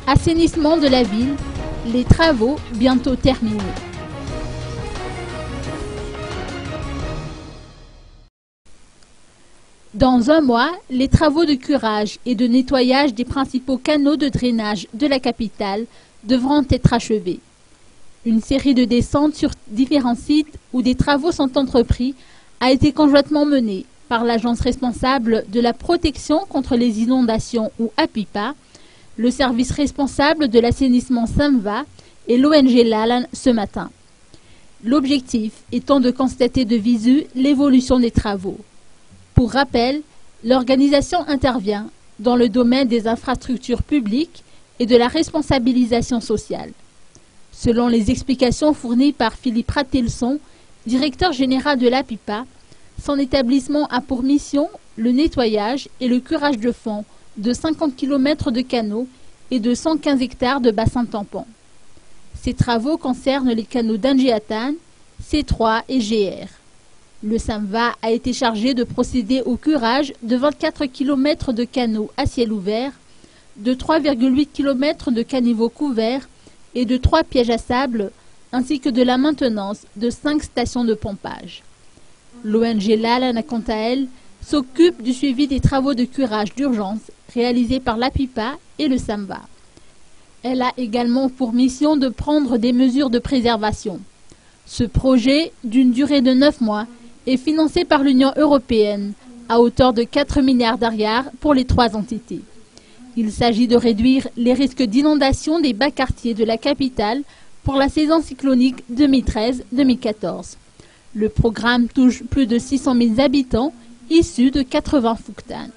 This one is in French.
Assainissement de la ville, les travaux bientôt terminés. Dans un mois, les travaux de curage et de nettoyage des principaux canaux de drainage de la capitale devront être achevés. Une série de descentes sur différents sites où des travaux sont entrepris a été conjointement menée par l'agence responsable de la protection contre les inondations ou APIPA, le service responsable de l'assainissement SAMVA et l'ONG LALAN ce matin. L'objectif étant de constater de visu l'évolution des travaux. Pour rappel, l'organisation intervient dans le domaine des infrastructures publiques et de la responsabilisation sociale. Selon les explications fournies par Philippe Ratelson, directeur général de l'APIPA, son établissement a pour mission le nettoyage et le curage de fond de 50 km de canaux et de 115 hectares de bassins tampons. Ces travaux concernent les canaux d'Angiatan, C3 et GR. Le SAMVA a été chargé de procéder au curage de 24 km de canaux à ciel ouvert, de 3,8 km de caniveaux couverts et de 3 pièges à sable, ainsi que de la maintenance de 5 stations de pompage. L'ONG LALAN, quant à elle, s'occupe du suivi des travaux de curage d'urgence réalisés par l'APIPA et le SAMVA. Elle a également pour mission de prendre des mesures de préservation. Ce projet, d'une durée de 9 mois, est financé par l'Union européenne à hauteur de 4 milliards d'ariars pour les 3 entités. Il s'agit de réduire les risques d'inondation des bas quartiers de la capitale pour la saison cyclonique 2013-2014. Le programme touche plus de 600 000 habitants issus de 80 Fouktan.